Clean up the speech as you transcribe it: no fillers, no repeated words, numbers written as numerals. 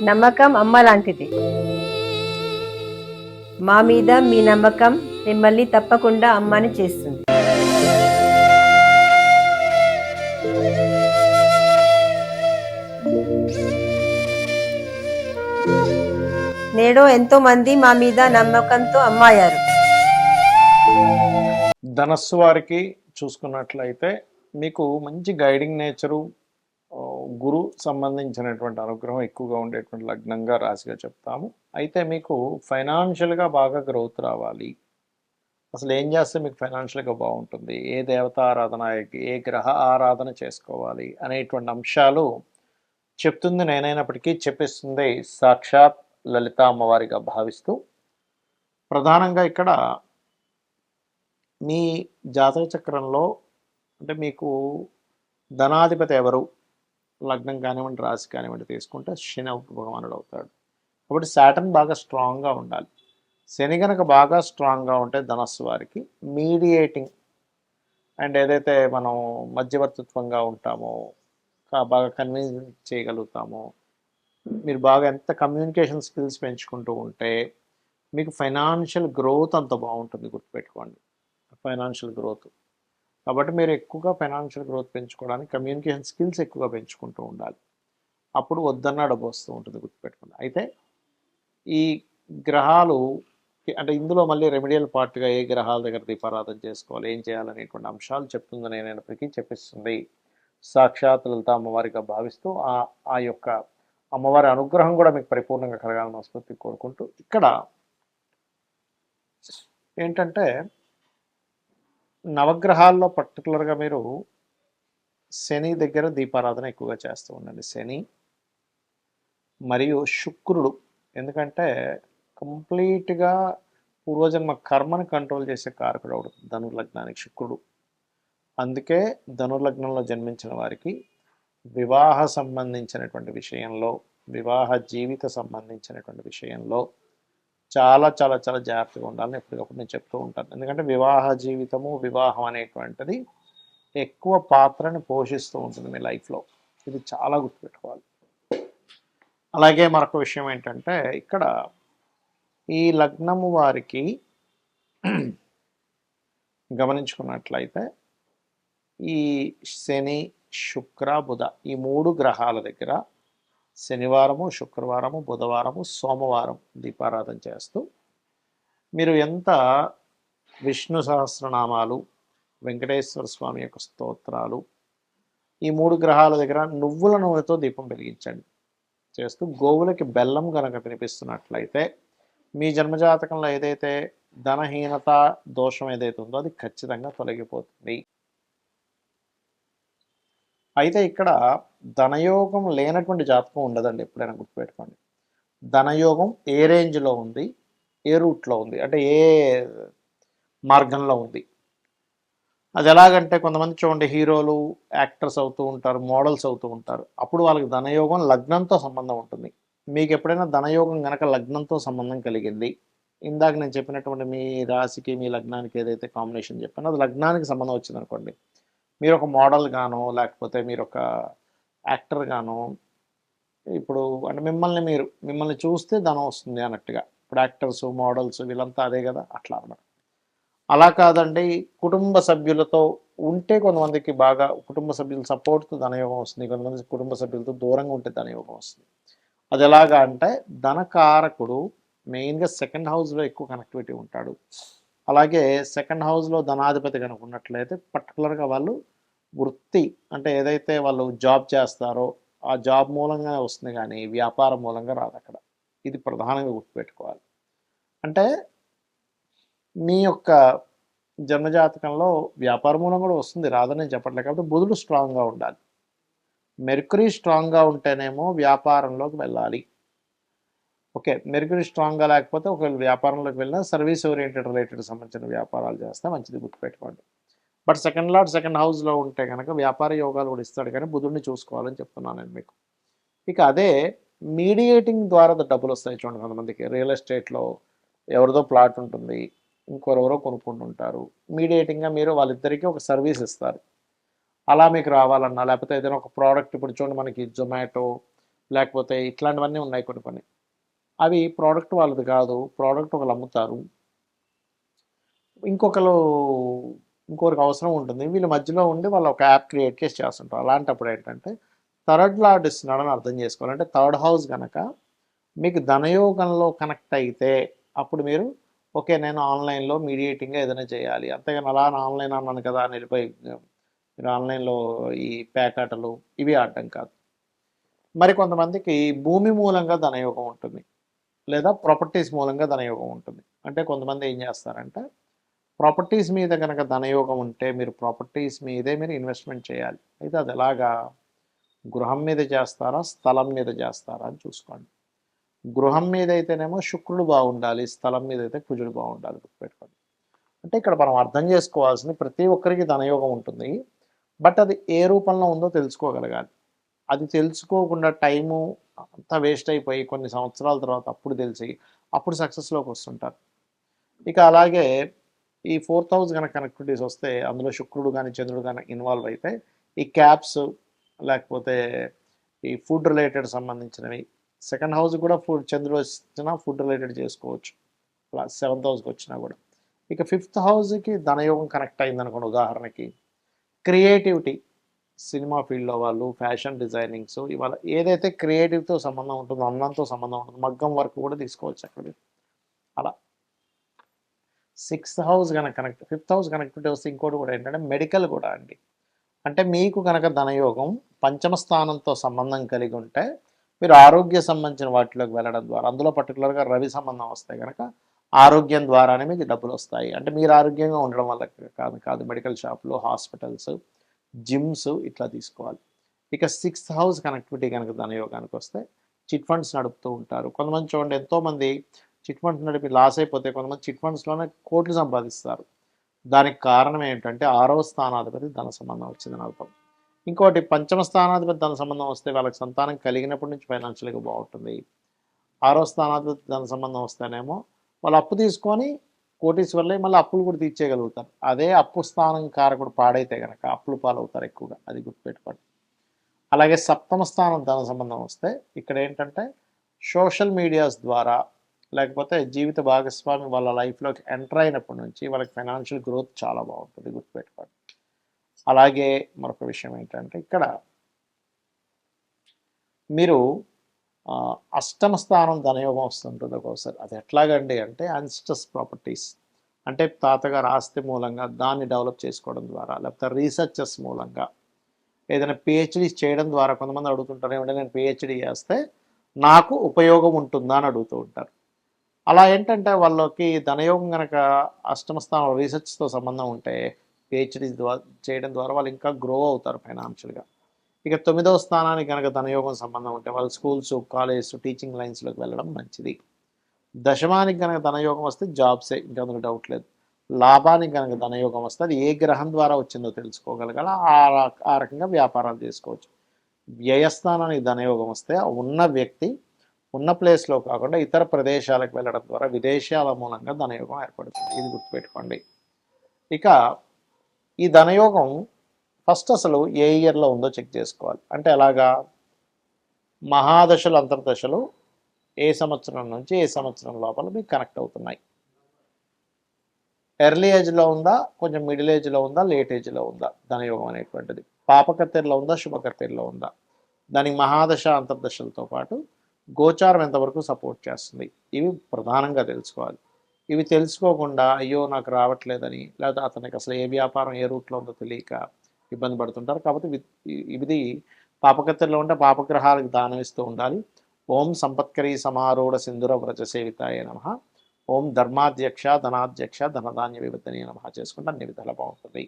నమ్మకం అమ్మ లాంటిది. మా మీద మీ నమ్మకం మిమ్మల్ని తప్పకుండా అమ్మని చేస్తుంది. నేడు ఎంతో మంది మా మీద నమ్మకంతో అమ్మాయారు. ధనస్సు వారికి చూసుకున్నట్లయితే మీకు మంచి గైడింగ్ నేచరు, గురు సంబంధించినటువంటి అనుగ్రహం ఎక్కువగా ఉండేటువంటి లగ్నంగా రాశిగా చెప్తాము. అయితే మీకు ఫైనాన్షియల్గా బాగా గ్రోత్ రావాలి. అసలు ఏం చేస్తే మీకు ఫైనాన్షియల్గా బాగుంటుంది, ఏ దేవత ఆరాధన, ఏ గ్రహ ఆరాధన చేసుకోవాలి అనేటువంటి అంశాలు చెప్తుంది నేనైనప్పటికీ చెప్పిస్తుంది సాక్షాత్ లలిత అమ్మవారిగా భావిస్తూ, ప్రధానంగా ఇక్కడ మీ జాతక చక్రంలో అంటే మీకు ధనాధిపతి ఎవరు, లగ్నం కానివ్వండి రాశి కానివ్వండి తీసుకుంటే శని భగవానుడు అవుతాడు. కాబట్టి శాటర్న్ బాగా స్ట్రాంగ్గా ఉండాలి. శని కనుక బాగా స్ట్రాంగ్గా ఉంటే ధనస్సు వారికి మీడియేటింగ్ అండ్ ఏదైతే మనం మధ్యవర్తిత్వంగా ఉంటామో, బాగా కన్విన్స్ చేయగలుగుతామో, మీరు బాగా ఎంత కమ్యూనికేషన్ స్కిల్స్ పెంచుకుంటూ ఉంటే మీకు ఫైనాన్షియల్ గ్రోత్ అంత బాగుంటుంది. గుర్తుపెట్టుకోండి, ఫైనాన్షియల్ గ్రోత్. కాబట్టి మీరు ఎక్కువగా ఫైనాన్షియల్ గ్రోత్ పెంచుకోవడానికి కమ్యూనికేషన్ స్కిల్స్ ఎక్కువగా పెంచుకుంటూ ఉండాలి. అప్పుడు వద్దన్న డబ్బు వస్తూ ఉంటుంది. గుర్తుపెట్టుకోండి. అయితే ఈ గ్రహాలు అంటే ఇందులో మళ్ళీ రెమెడియల్ పార్ట్గా ఏ గ్రహాల దగ్గర దీపారాధన చేసుకోవాలి, ఏం చేయాలనేటువంటి అంశాలు చెప్తుంది నేనైనప్పటికీ చెప్పిస్తుంది సాక్షాత్ లలిత అమ్మవారిగా భావిస్తూ ఆ యొక్క అమ్మవారి అనుగ్రహం కూడా మీకు పరిపూర్ణంగా కలగాలని మనస్ఫూర్తి కోరుకుంటూ, ఇక్కడ ఏంటంటే నవగ్రహాల్లో పర్టికులర్గా మీరు శని దగ్గర దీపారాధన ఎక్కువగా చేస్తూ ఉండండి. శని మరియు శుక్రుడు, ఎందుకంటే కంప్లీట్గా పూర్వజన్మ కర్మను కంట్రోల్ చేసే కారకుడు అవుడు ధనుర్లగ్నానికి శుక్రుడు. అందుకే ధనుర్లగ్నంలో జన్మించిన వారికి వివాహ సంబంధించినటువంటి విషయంలో, వివాహ జీవిత సంబంధించినటువంటి విషయంలో చాలా చాలా చాలా జాగ్రత్తగా ఉండాలని ఎప్పటికప్పుడు నేను చెప్తూ ఉంటాను. ఎందుకంటే వివాహ జీవితము, వివాహం అనేటువంటిది ఎక్కువ పాత్రని పోషిస్తూ ఉంటుంది మీ లైఫ్లో. ఇది చాలా గుర్తుపెట్టుకోవాలి. అలాగే మరొక విషయం ఏంటంటే ఇక్కడ ఈ లగ్నము వారికి గమనించుకున్నట్లయితే ఈ శని, శుక్ర, బుధ ఈ మూడు గ్రహాల దగ్గర శనివారము, శుక్రవారము, బుధవారము, సోమవారం దీపారాధన చేస్తూ మీరు ఎంత విష్ణు సహస్రనామాలు, వెంకటేశ్వర స్వామి యొక్క స్తోత్రాలు ఈ మూడు గ్రహాల దగ్గర నువ్వుల నూనెతో దీపం వెలిగించండి. చేస్తూ గోవులకి బెల్లం కనుక తినిపిస్తున్నట్లయితే మీ జన్మజాతకంలో ఏదైతే ధనహీనత దోషం ఏదైతే ఉందో అది ఖచ్చితంగా తొలగిపోతుంది. అయితే ఇక్కడ ధనయోగం లేనటువంటి జాతకం ఉండదండి, ఎప్పుడైనా గుర్తుపెట్టుకోండి. ధనయోగం ఏ రేంజ్లో ఉంది, ఏ రూట్లో ఉంది, అంటే ఏ మార్గంలో ఉంది. అది ఎలాగంటే కొంతమంది చూడండి, హీరోలు, యాక్టర్స్ అవుతూ ఉంటారు, మోడల్స్ అవుతూ ఉంటారు. అప్పుడు వాళ్ళకి ధనయోగం లగ్నంతో సంబంధం ఉంటుంది. మీకు ఎప్పుడైనా ధనయోగం కనుక లగ్నంతో సంబంధం కలిగింది, ఇందాక నేను చెప్పినటువంటి మీ రాశికి మీ లగ్నానికి ఏదైతే కాంబినేషన్ చెప్పానో అది లగ్నానికి సంబంధం వచ్చింది అనుకోండి, మీరు ఒక మోడల్ గానో లేకపోతే మీరు ఒక యాక్టర్ గానో, ఇప్పుడు అంటే మిమ్మల్ని చూస్తే ధనం వస్తుంది అన్నట్టుగా. ఇప్పుడు యాక్టర్స్, మోడల్స్ వీళ్ళంతా అదే కదా, అట్లా అన్నమాట. అలా కాదండి, కుటుంబ సభ్యులతో ఉంటే కొంతమందికి బాగా కుటుంబ సభ్యుల సపోర్ట్తో ధనయోగం వస్తుంది, కొంతమంది కుటుంబ సభ్యులతో దూరంగా ఉంటే ధనయోగం వస్తుంది. అది ఎలాగా అంటే ధనకారకుడు మెయిన్గా సెకండ్ హౌస్లో ఎక్కువ కనెక్టివిటీ ఉంటాడు. అలాగే సెకండ్ హౌస్లో ధనాధిపతి కనుక ఉన్నట్లయితే పర్టికులర్గా వాళ్ళు వృత్తి అంటే ఏదైతే వాళ్ళు జాబ్ చేస్తారో ఆ జాబ్ మూలంగా వస్తుంది, కానీ వ్యాపారం మూలంగా రాదు అక్కడ. ఇది ప్రధానంగా గుర్తుపెట్టుకోవాలి. అంటే మీ యొక్క జన్మజాతకంలో వ్యాపార మూలం కూడా వస్తుంది, రాదని నేను చెప్పట్లేదు. కాబట్టి బుధుడు స్ట్రాంగ్గా ఉండాలి. మెర్కురీ స్ట్రాంగ్గా ఉంటేనేమో వ్యాపారంలోకి వెళ్ళాలి. ఓకే, మెర్కురీ స్ట్రాంగ్గా లేకపోతే ఒకవేళ వ్యాపారంలోకి వెళ్ళినా సర్వీస్ ఓరియంటెడ్ రిలేటెడ్ సంబంధించిన వ్యాపారాలు చేస్తే మంచిది, గుర్తుపెట్టుకోండి. బట్ సెకండ్ లార్డ్ సెకండ్ హౌస్లో ఉంటే కనుక వ్యాపార యోగాలు కూడా ఇస్తాడు, కానీ బుధుడిని చూసుకోవాలని చెప్తున్నాను నేను మీకు. ఇక అదే మీడియేటింగ్ ద్వారా డబ్బులు వస్తాయి చూడండి. కొంతమందికి రియల్ ఎస్టేట్లో ఎవరిదో ప్లాట్ ఉంటుంది, ఇంకొరెవరో కొనుక్కుంటుంటారు. మీడియేటింగ్గా మీరు వాళ్ళిద్దరికీ ఒక సర్వీస్ ఇస్తారు. అలా మీకు రావాలన్నా లేకపోతే ఏదైనా ఒక ప్రోడక్ట్, ఇప్పుడు చూడండి మనకి జొమాటో, లేకపోతే ఇట్లాంటివన్నీ ఉన్నాయి కొన్ని కొన్ని. అవి ప్రోడక్ట్ వాళ్ళది కాదు, ప్రోడక్ట్ ఒకళ్ళు అమ్ముతారు, ఇంకొకరు ఇంకొకరికి అవసరం ఉంటుంది, వీళ్ళ మధ్యలో ఉండి వాళ్ళు ఒక యాప్ క్రియేట్ చేసి చేస్తుంటారు. అలాంటప్పుడు ఏంటంటే థర్డ్ లార్డ్ ఇస్తున్నాడని అర్థం చేసుకోవాలి. అంటే థర్డ్ హౌస్ కనుక మీకు ధనయోగంలో కనెక్ట్ అయితే అప్పుడు మీరు ఓకే, నేను ఆన్లైన్లో మీడియేటింగ్గా ఏదైనా చేయాలి, అంతేగాని అలా ఆన్లైన్ అన్నాను కదా అని వెళ్ళిపోయి మీరు ఆన్లైన్లో ఈ పేకాటలు ఇవి ఆడటం కాదు. మరి కొంతమందికి భూమి మూలంగా ధనయోగం ఉంటుంది, లేదా ప్రాపర్టీస్ మూలంగా ధనయోగం ఉంటుంది. అంటే కొంతమంది ఏం చేస్తారంటే ప్రాపర్టీస్ మీద కనుక ధనయోగం ఉంటే మీరు ప్రాపర్టీస్ మీదే మీరు ఇన్వెస్ట్మెంట్ చేయాలి. అయితే అది ఎలాగా, గృహం మీద చేస్తారా స్థలం మీద చేస్తారా అని చూసుకోండి. గృహం మీద అయితేనేమో శుక్రుడు బాగుండాలి, స్థలం మీద అయితే కుజుడు బాగుండాలి, గుర్తుపెట్టుకోండి. అంటే ఇక్కడ మనం అర్థం చేసుకోవాల్సింది ప్రతి ఒక్కరికి ధనయోగం ఉంటుంది, బట్ అది ఏ రూపంలో ఉందో తెలుసుకోగలగాలి. అది తెలుసుకోకుండా టైము అంతా వేస్ట్ అయిపోయి కొన్ని సంవత్సరాల తర్వాత అప్పుడు తెలిసి అప్పుడు సక్సెస్లోకి వస్తుంటారు. ఇక అలాగే ఈ 4th హౌస్ కనుక కనెక్టివిటీస్ వస్తే అందులో శుక్రుడు కానీ చంద్రుడు కానీ ఇన్వాల్వ్ అయితే ఈ క్యాప్స్ లేకపోతే ఈ ఫుడ్ రిలేటెడ్ సంబంధించినవి, సెకండ్ హౌస్ కూడా చంద్రుడు వచ్చినా ఫుడ్ రిలేటెడ్ చేసుకోవచ్చు, అలా 7th హౌస్కి వచ్చినా కూడా. ఇక 5th హౌస్కి ధనయోగం కనెక్ట్ అయిందనుకోండి, ఉదాహరణకి క్రియేటివిటీ, సినిమా ఫీల్డ్లో వాళ్ళు, ఫ్యాషన్ డిజైనింగ్స్, ఇవాళ ఏదైతే క్రియేటివ్తో సంబంధం ఉంటుందో, అందంతో సంబంధం ఉంటుంది, మగ్గం వర్క్ కూడా తీసుకోవచ్చు అక్కడ. అలా 6th హౌస్ కనుక కనెక్ట్, 5th హౌస్ కనెక్టివిటీ వస్తే ఇంకోటి కూడా ఏంటంటే మెడికల్ కూడా అండి. అంటే మీకు కనుక ధనయోగం పంచమ స్థానంతో సంబంధం కలిగి ఉంటే మీరు ఆరోగ్య సంబంధించిన వాటిలోకి వెళ్ళడం ద్వారా, అందులో పర్టికులర్గా రవి సంబంధం వస్తే కనుక ఆరోగ్యం ద్వారానే మీకు డబ్బులు వస్తాయి. అంటే మీరు ఆరోగ్యంగా ఉండడం వల్ల కాదు మెడికల్ షాపులు, హాస్పిటల్స్, జిమ్స్ ఇట్లా తీసుకోవాలి. ఇక 6th హౌస్ కనెక్టివిటీ కనుక ధనయోగానికి వస్తే చిట్ ఫండ్స్ నడుపుతూ ఉంటారు. కొంతమంది చూడండి, ఎంతోమంది చిట్ ఫండ్స్ నడిపి లాస్ అయిపోతే కొంతమంది చిట్ ఫండ్స్లోనే కోట్లు సంపాదిస్తారు. దానికి కారణం ఏంటంటే 6వ స్థానాధిపతి ధన సంబంధం వచ్చిందని అర్థం. ఇంకోటి పంచమ స్థానాధిపతి ధన సంబంధం వస్తే వాళ్ళకి సంతానం కలిగినప్పటి నుంచి ఫైనాన్షియల్గా బాగుంటుంది. 6వ స్థానాధిపతి ధన సంబంధం వస్తేనేమో వాళ్ళు అప్పు తీసుకొని కోటీశ్వర్లే మళ్ళీ అప్పులు కూడా తీర్చేయగలుగుతారు. అదే అప్పు స్థానం కారకుడు పాడైతే కనుక అప్పులు పాలవుతారు ఎక్కువగా, అది గుర్తుపెట్టుకోండి. అలాగే 7వ స్థానం ధన సంబంధం వస్తే ఇక్కడ ఏంటంటే సోషల్ మీడియాస్ ద్వారా లేకపోతే జీవిత భాగస్వామి వాళ్ళ లైఫ్లోకి ఎంటర్ అయినప్పటి నుంచి వాళ్ళకి ఫైనాన్షియల్ గ్రోత్ చాలా బాగుంటుంది, గుర్తుపెట్టుకోండి. అలాగే మరొక విషయం ఏంటంటే ఇక్కడ మీరు అష్టమ స్థానం ధనయోగం వస్తుంటుంది ఒక్కోసారి. అది ఎట్లాగండి అంటే అన్స్టస్ ప్రాపర్టీస్, అంటే తాతగారు ఆస్తి మూలంగా దాన్ని డెవలప్ చేసుకోవడం ద్వారా, లేకపోతే రీసెర్చెస్ మూలంగా, ఏదైనా పిహెచ్డీ చేయడం ద్వారా. కొంతమంది అడుగుతుంటారు, ఏమంటే నేను పిహెచ్డీ చేస్తే నాకు ఉపయోగం ఉంటుందా అని అడుగుతూ ఉంటారు. అలా ఏంటంటే వాళ్ళకి ధనయోగం కనుక అష్టమ స్థానంలో రీసెర్చ్తో సంబంధం ఉంటే పిహెచ్డీ చేయడం ద్వారా వాళ్ళు ఇంకా గ్రో అవుతారు ఫైనాన్షియల్గా. ఇక 9వ స్థానానికి కనుక ధనయోగం సంబంధం ఉంటే వాళ్ళు స్కూల్స్, కాలేజెస్, టీచింగ్ లైన్స్లోకి వెళ్ళడం మంచిది. దశమానికి కనుక ధనయోగం వస్తే జాబ్సే, ఇంకా అందులో డౌట్ లేదు. లాభానికి కనుక ధనయోగం వస్తే అది ఏ గ్రహం ద్వారా వచ్చిందో తెలుసుకోగలగాల, ఆ రకంగా వ్యాపారాలు చేసుకోవచ్చు. వ్యయస్థానానికి ధనయోగం వస్తే ఉన్న వ్యక్తి ఉన్న ప్లేస్లో కాకుండా ఇతర ప్రదేశాలకు వెళ్ళడం ద్వారా విదేశాల మూలంగా ధనయోగం ఏర్పడుతుంది, ఇది గుర్తుపెట్టుకోండి. ఇక ఈ ధనయోగం ఫస్ట్ అసలు ఏ ఇయర్లో ఉందో చెక్ చేసుకోవాలి. అంటే అలాగా మహాదశలు, అంతర్దశలు ఏ సంవత్సరం నుంచి ఏ సంవత్సరం లోపల మీకు కనెక్ట్ అవుతున్నాయి. ఎర్లీ ఏజ్లో ఉందా, కొంచెం మిడిల్ ఏజ్లో ఉందా, లేట్ ఏజ్లో ఉందా ధనయోగం అనేటువంటిది, పాపకత్తెరలో ఉందా, శుభకత్తెరలో ఉందా, దానికి మహాదశ అంతర్దశలతో పాటు గోచారం ఎంతవరకు సపోర్ట్ చేస్తుంది, ఇవి ప్రధానంగా తెలుసుకోవాలి. ఇవి తెలుసుకోకుండా అయ్యో నాకు రావట్లేదని, లేదా అతనికి అసలు ఏ వ్యాపారం ఏ రూట్లో ఉందో తెలియక ఇబ్బంది పడుతుంటారు. కాబట్టి ఇది పాపకత్తెరలో ఉంటే పాపగ్రహాలకు దానం ఇస్తూ ఉండాలి. ఓం సంపత్కరీ సమారూఢ సింధుర వ్రజ సేవితాయ నమః, ఓం ధర్మాధ్యక్ష ధనాధ్యక్ష ధనధాన్య వివర్ధనీయ నమః చేసుకుంటే అన్ని విధాలా బాగుంటుంది.